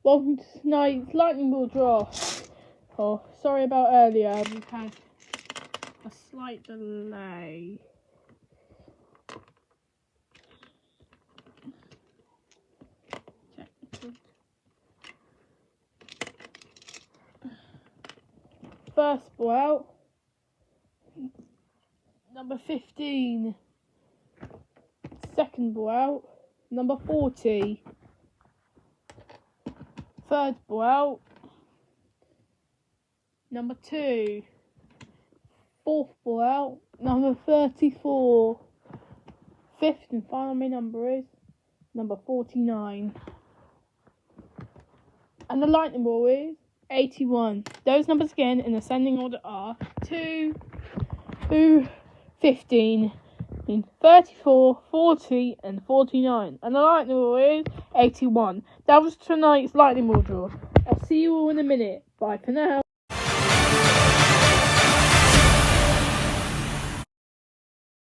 Welcome to tonight's lightning ball draw. Oh, sorry about earlier. We've had a slight delay. First ball out. Number 15. Second ball out. Number 40. Third ball out. Number 2. Fourth ball out. Number 34. Fifth and final number is number 49. And the lightning ball is 81. Those numbers again in ascending order are 2, 15, 34, 40 and 49. And the lightning ball is 81. That was tonight's lightning ball draw. I'll see you all in a minute. Bye for now.